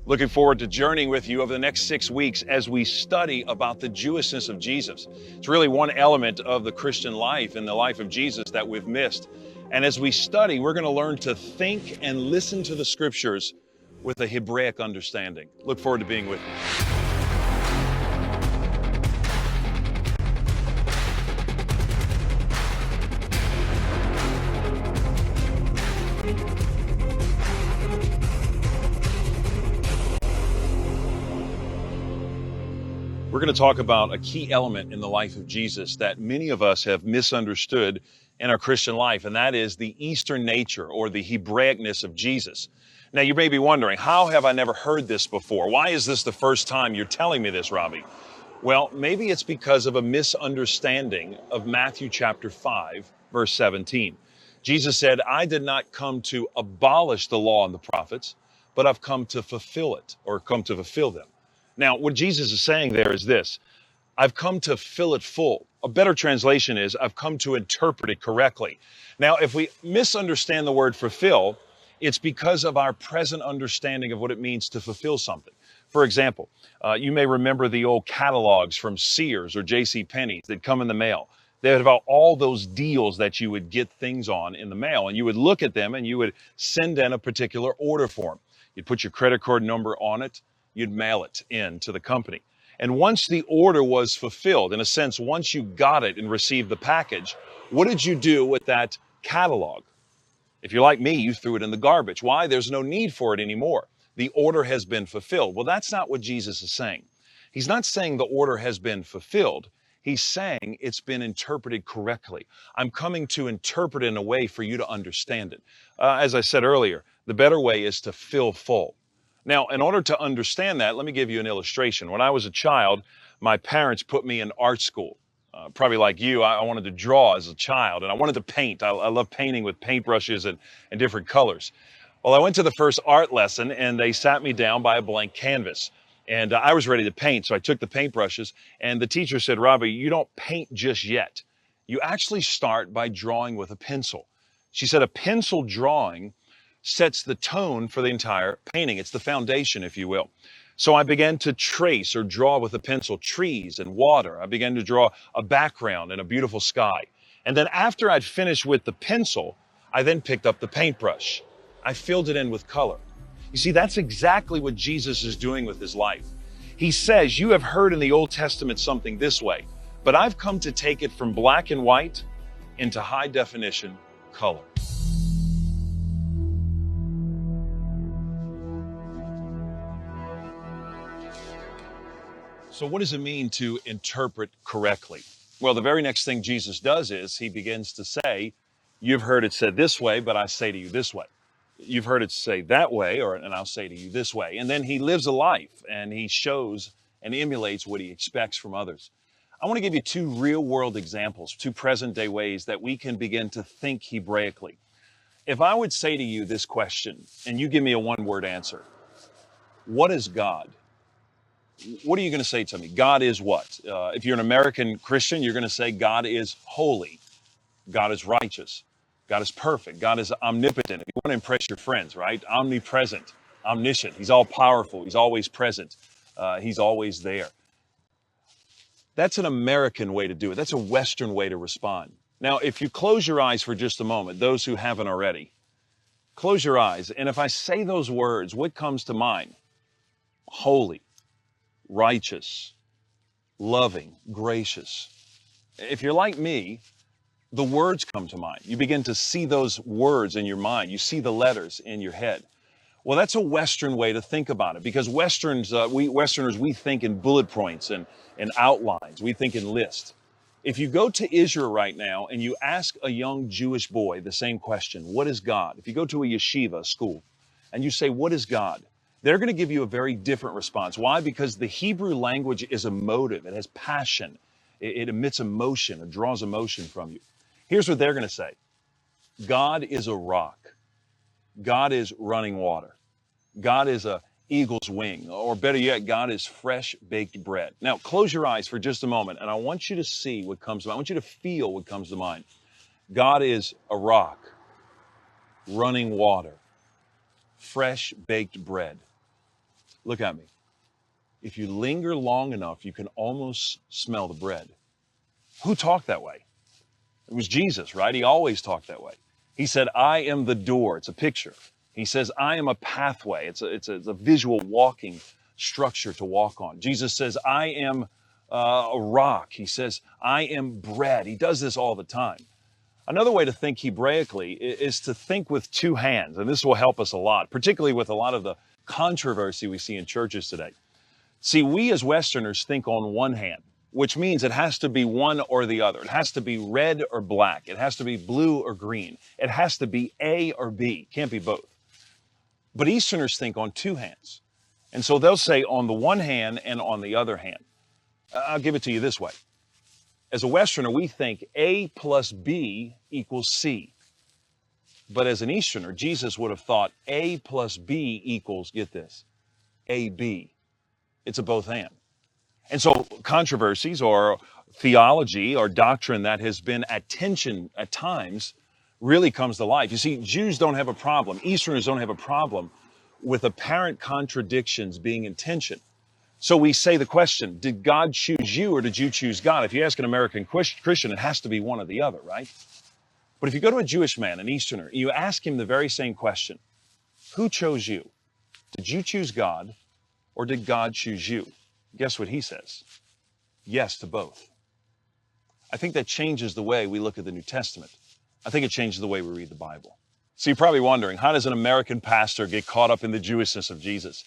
Looking forward to journeying with you over the next 6 weeks as we study about the Jewishness of Jesus. It's really one element of the Christian life and the life of Jesus that we've missed. And as we study, we're going to learn to think and listen to the scriptures with a Hebraic understanding. Look forward to being with you. We're going to talk about a key element in the life of Jesus that many of us have misunderstood in our Christian life, and that is the Eastern nature or the Hebraicness of Jesus. Now, you may be wondering, how have I never heard this before? Why is this the first time you're telling me this, Robbie? Well, maybe it's because of a misunderstanding of Matthew chapter 5, verse 17. Jesus said, I did not come to abolish the law and the prophets, but I've come to fulfill it, or come to fulfill them. Now, what Jesus is saying there is this: I've come to fill it full. A better translation is, I've come to interpret it correctly. Now, if we misunderstand the word fulfill, it's because of our present understanding of what it means to fulfill something. For example, you may remember the old catalogs from Sears or J.C. Penney's that come in the mail. They had about all those deals that you would get things on in the mail, and you would look at them and you would send in a particular order form. You'd put your credit card number on it. You'd mail it in to the company. And once the order was fulfilled, in a sense, once you got it and received the package, what did you do with that catalog? If you're like me, you threw it in the garbage. Why? There's no need for it anymore. The order has been fulfilled. Well, that's not what Jesus is saying. He's not saying the order has been fulfilled. He's saying it's been interpreted correctly. I'm coming to interpret it in a way for you to understand it. As I said earlier, the better way is to fill full. Now, in order to understand that, let me give you an illustration. When I was a child, my parents put me in art school. Probably like you, I wanted to draw as a child, and I wanted to paint. I love painting with paintbrushes and different colors. Well, I went to the first art lesson, and they sat me down by a blank canvas. And I was ready to paint, so I took the paintbrushes, and the teacher said, Robbie, you don't paint just yet. You actually start by drawing with a pencil. She said a pencil drawing sets the tone for the entire painting. It's the foundation, if you will. So I began to trace or draw with a pencil trees and water. I began to draw a background and a beautiful sky. And then after I'd finished with the pencil, I then picked up the paintbrush. I filled it in with color. You see, that's exactly what Jesus is doing with his life. He says, you have heard in the Old Testament something this way, but I've come to take it from black and white into high definition color. So what does it mean to interpret correctly? Well, the very next thing Jesus does is he begins to say, you've heard it said this way, but I say to you this way. You've heard it say that way, and I'll say to you this way. And then he lives a life and he shows and emulates what he expects from others. I want to give you two real world examples, two present day ways that we can begin to think Hebraically. If I would say to you this question and you give me a one-word answer, what is God? What are you going to say to me? God is what? If you're an American Christian, you're going to say God is holy. God is righteous. God is perfect. God is omnipotent. If you want to impress your friends, right? Omnipresent, omniscient. He's all powerful. He's always present. He's always there. That's an American way to do it. That's a Western way to respond. Now, if you close your eyes for just a moment, those who haven't already, close your eyes. And if I say those words, what comes to mind? Holy, righteous, loving, gracious. If you're like me, the words come to mind. You begin to see those words in your mind. You see the letters in your head. Well, that's a Western way to think about it, because we Westerners, we think in bullet points and outlines. We think in lists. If you go to Israel right now and you ask a young Jewish boy the same question, what is God? If you go to a yeshiva, a school, and you say, what is God? They're going to give you a very different response. Why? Because the Hebrew language is emotive. It has passion. It emits emotion. It draws emotion from you. Here's what they're going to say. God is a rock. God is running water. God is a eagle's wing. Or better yet, God is fresh baked bread. Now, close your eyes for just a moment, and I want you to see what comes to mind. I want you to feel what comes to mind. God is a rock, running water, fresh baked bread. Look at me. If you linger long enough, you can almost smell the bread. Who talked that way? It was Jesus, right? He always talked that way. He said, I am the door. It's a picture. He says, I am a pathway. It's a visual walking structure to walk on. Jesus says, I am a rock. He says, I am bread. He does this all the time. Another way to think Hebraically is to think with two hands, and this will help us a lot, particularly with a lot of the controversy we see in churches today. See, we as Westerners think on one hand, which means it has to be one or the other. It has to be red or black. It has to be blue or green. It has to be A or B. Can't be both. But Easterners think on two hands. And so they'll say on the one hand and on the other hand. I'll give it to you this way. As a Westerner, we think A plus B equals C. But as an Easterner, Jesus would have thought A plus B equals, get this, AB. It's a both and. And so controversies or theology or doctrine that has been at tension at times really comes to life. You see, Jews don't have a problem, Easterners don't have a problem with apparent contradictions being in tension. So we say the question, did God choose you or did you choose God? If you ask an American Christian, it has to be one or the other, right? But if you go to a Jewish man, an Easterner, you ask him the very same question, who chose you? Did you choose God or did God choose you? Guess what he says? Yes to both. I think that changes the way we look at the New Testament. I think it changes the way we read the Bible. So you're probably wondering, how does an American pastor get caught up in the Jewishness of Jesus?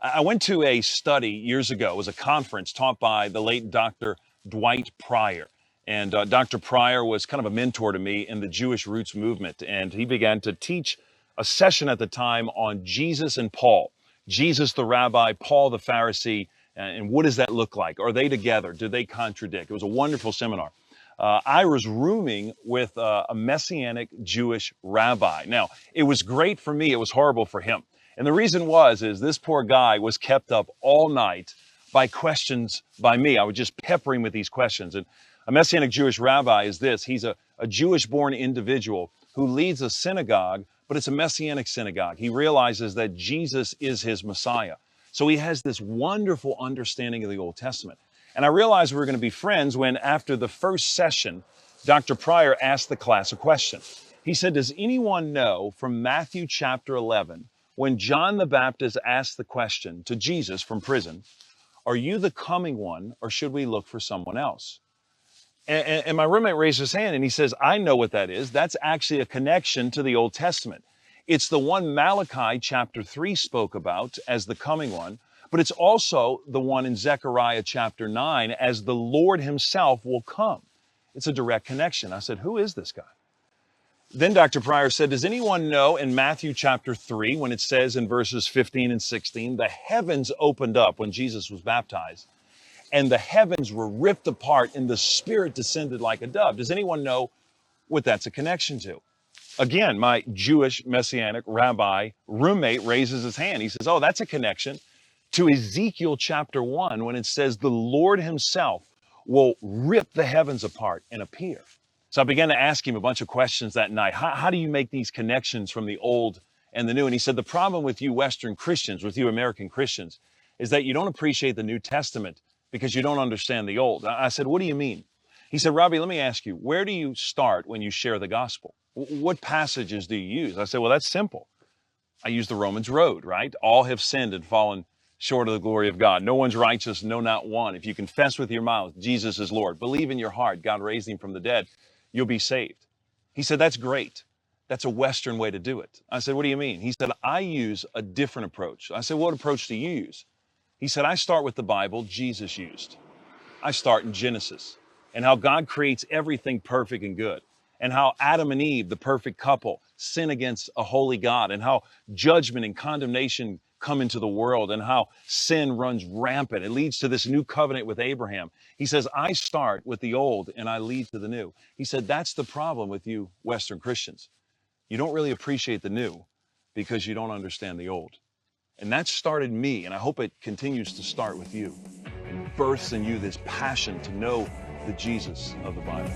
I went to a study years ago. It was a conference taught by the late Dr. Dwight Pryor. And Dr. Pryor was kind of a mentor to me in the Jewish Roots movement. And he began to teach a session at the time on Jesus and Paul. Jesus the rabbi, Paul the Pharisee, and what does that look like? Are they together? Do they contradict? It was a wonderful seminar. I was rooming with a Messianic Jewish rabbi. Now, it was great for me. It was horrible for him. And the reason is this poor guy was kept up all night by questions by me. I would just pepper him with these questions. And a Messianic Jewish rabbi is this. He's a Jewish-born individual who leads a synagogue, but it's a Messianic synagogue. He realizes that Jesus is his Messiah. So he has this wonderful understanding of the Old Testament. And I realized we were going to be friends when, after the first session, Dr. Pryor asked the class a question. He said, does anyone know from Matthew chapter 11, when John the Baptist asked the question to Jesus from prison, are you the coming one, or should we look for someone else? And my roommate raised his hand and he says, I know what that is. That's actually a connection to the Old Testament. It's the one Malachi chapter 3 spoke about as the coming one, but it's also the one in Zechariah chapter 9 as the Lord himself will come. It's a direct connection. I said, who is this guy? Then Dr. Pryor said, does anyone know in Matthew chapter 3, when it says in verses 15 and 16, the heavens opened up when Jesus was baptized, and the heavens were ripped apart and the Spirit descended like a dove. Does anyone know what that's a connection to? Again, my Jewish Messianic rabbi roommate raises his hand. He says, oh, that's a connection to Ezekiel chapter 1 when it says the Lord himself will rip the heavens apart and appear. So I began to ask him a bunch of questions that night. How do you make these connections from the old and the new? And he said, the problem with you Western Christians, with you American Christians, is that you don't appreciate the New Testament because you don't understand the old. I said, what do you mean? He said, Robbie, let me ask you, where do you start when you share the gospel? What passages do you use? I said, well, that's simple. I use the Romans road, right? All have sinned and fallen short of the glory of God. No one's righteous, no, not one. If you confess with your mouth, Jesus is Lord, believe in your heart, God raised him from the dead, you'll be saved. He said, that's great. That's a Western way to do it. I said, what do you mean? He said, I use a different approach. I said, what approach do you use? He said, I start with the Bible Jesus used. I start in Genesis and how God creates everything perfect and good, and how Adam and Eve, the perfect couple, sin against a holy God, and how judgment and condemnation come into the world, and how sin runs rampant. It leads to this new covenant with Abraham. He says, I start with the old and I lead to the new. He said, that's the problem with you Western Christians. You don't really appreciate the new because you don't understand the old. And that started me, and I hope it continues to start with you, and births in you this passion to know the Jesus of the Bible.